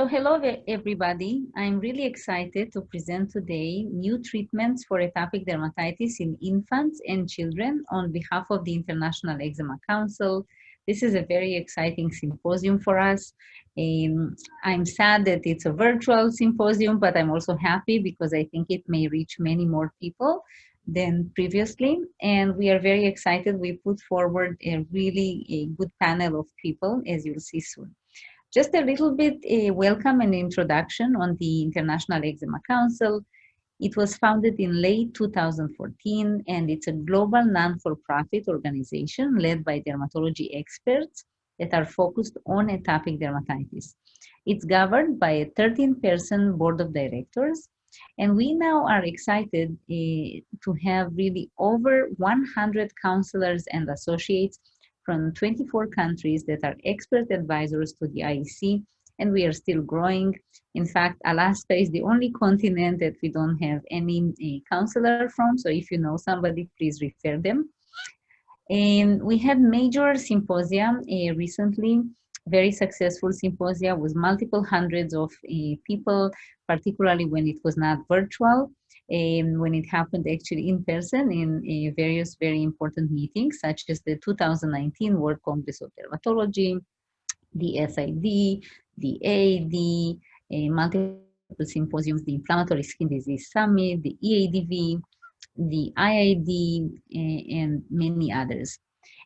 Hello everybody. I'm really excited to present today new treatments for atopic dermatitis in infants and children on behalf of the International Eczema Council. This is a very exciting symposium for us. I'm sad that it's a virtual symposium, but I'm also happy because I think it may reach many more people than previously. And we are very excited. We put forward a really good panel of people, as you'll see soon. Just a little bit welcome and introduction on the International Eczema Council. It was founded in late 2014, and it's a global non-for-profit organization led by dermatology experts that are focused on atopic dermatitis. It's governed by a 13-person board of directors, and we now are excited to have really over 100 counselors and associates from 24 countries that are expert advisors to the IEC, and we are still growing. In fact, Alaska is the only continent that we don't have any counselor from, so if you know somebody, please refer them. And we had major symposia recently, very successful symposia with multiple hundreds of people, particularly when it was not virtual. When it happened actually in person in various very important meetings, such as the 2019 World Congress of Dermatology, the SID, the AAD, multiple symposiums, the Inflammatory Skin Disease Summit, the EADV, the IID, and many others.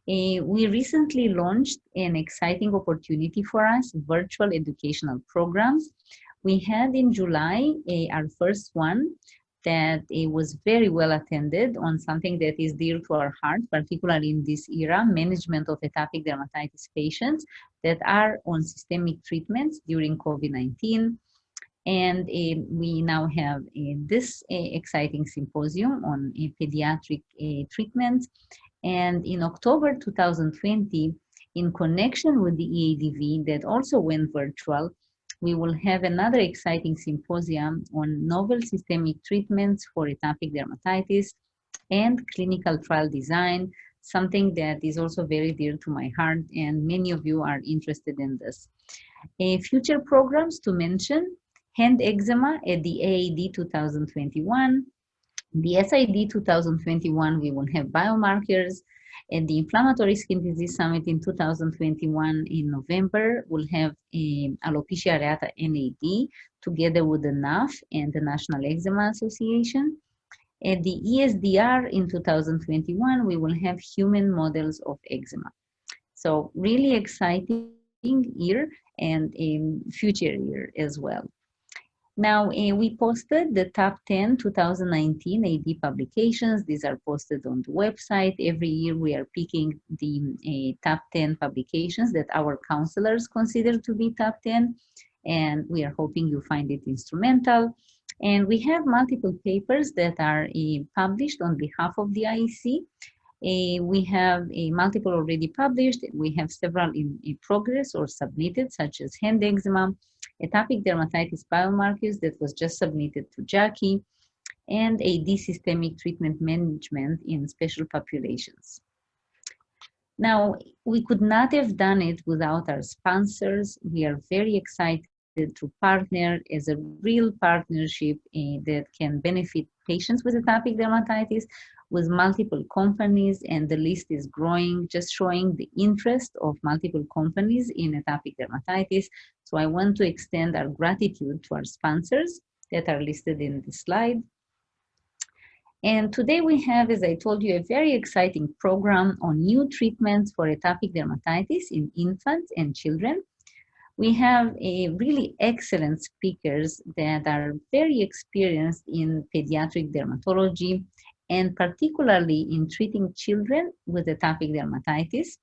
We recently launched an exciting opportunity for us, virtual educational programs. We had in July our first one, that it was very well attended on something that is dear to our heart, particularly in this era, management of atopic dermatitis patients that are on systemic treatments during COVID-19. And we now have this exciting symposium on pediatric treatments. And in October 2020, in connection with the EADV that also went virtual, we will have another exciting symposium on novel systemic treatments for atopic dermatitis and clinical trial design, something that is also very dear to my heart, and many of you are interested in this. Future programs to mention: hand eczema at the AAD 2021, the SID 2021, we will have biomarkers. At the Inflammatory Skin Disease Summit in 2021 in November, we'll have alopecia areata NAD together with the NAF and the National Eczema Association. At the ESDR in 2021, we will have human models of eczema. So really exciting year and a future year as well. Now, we posted the top 10 2019 AD publications. These are posted on the website. Every year we are picking the top 10 publications that our counselors consider to be top 10, and we are hoping you find it instrumental. And we have multiple papers that are published on behalf of the IEC. We have multiple already published. We have several in progress or submitted, such as hand eczema, atopic dermatitis biomarkers that was just submitted to JACI, and AD systemic treatment management in special populations. Now, we could not have done it without our sponsors. We are very excited to partner as a real partnership that can benefit patients with atopic dermatitis with multiple companies, and the list is growing, just showing the interest of multiple companies in atopic dermatitis. So I want to extend our gratitude to our sponsors that are listed in the slide. And today we have, as I told you, a very exciting program on new treatments for atopic dermatitis in infants and children. We have really excellent speakers that are very experienced in pediatric dermatology, and particularly in treating children with atopic dermatitis.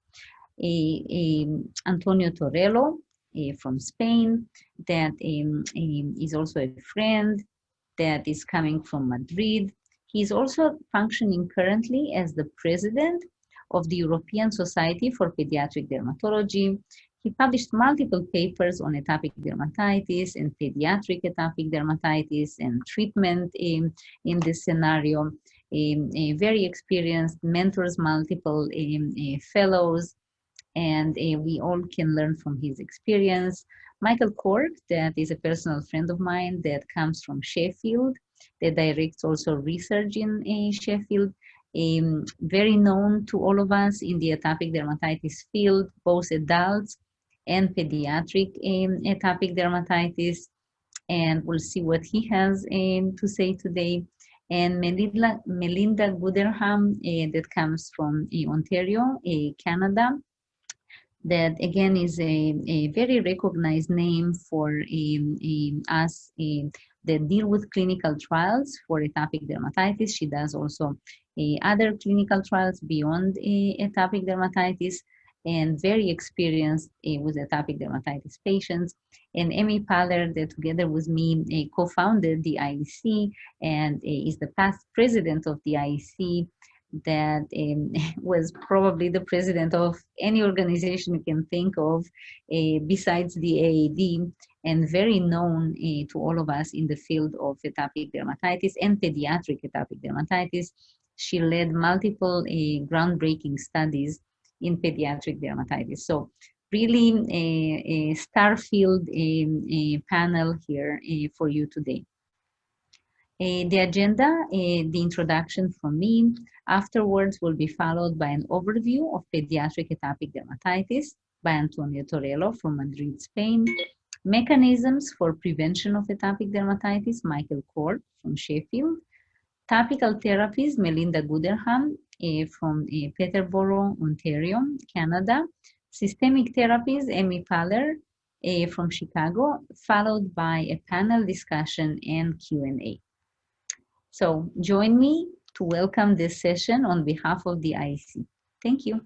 Antonio Torello from Spain, that is also a friend that is coming from Madrid. He's also functioning currently as the president of the European Society for Pediatric Dermatology. He published multiple papers on atopic dermatitis and pediatric atopic dermatitis and treatment in this scenario. Very experienced, mentors multiple fellows, and we all can learn from his experience. Michael Cork, that is a personal friend of mine that comes from Sheffield, that directs also research in Sheffield, very known to all of us in the atopic dermatitis field, both adults and pediatric atopic dermatitis. And we'll see what he has to say today. And Melinda Gooderham, that comes from Ontario, Canada, that again is a very recognized name for us that deal with clinical trials for atopic dermatitis. She does also other clinical trials beyond atopic dermatitis, and very experienced with atopic dermatitis patients. And Amy Paller, that together with me co-founded the IEC and is the past president of the IEC, that was probably the president of any organization you can think of besides the AAD, and very known to all of us in the field of atopic dermatitis and pediatric atopic dermatitis. She led multiple groundbreaking studies in pediatric dermatitis. So really a star-filled panel here for you today. The agenda, the introduction from me. Afterwards will be followed by an overview of pediatric atopic dermatitis by Antonio Torello from Madrid, Spain. Mechanisms for prevention of atopic dermatitis, Michael Cork from Sheffield. Topical therapies, Melinda Gooderham from Peterborough, Ontario, Canada. Systemic therapies, Amy Paller from Chicago, followed by a panel discussion and Q&A. So join me to welcome this session on behalf of the IEC. Thank you.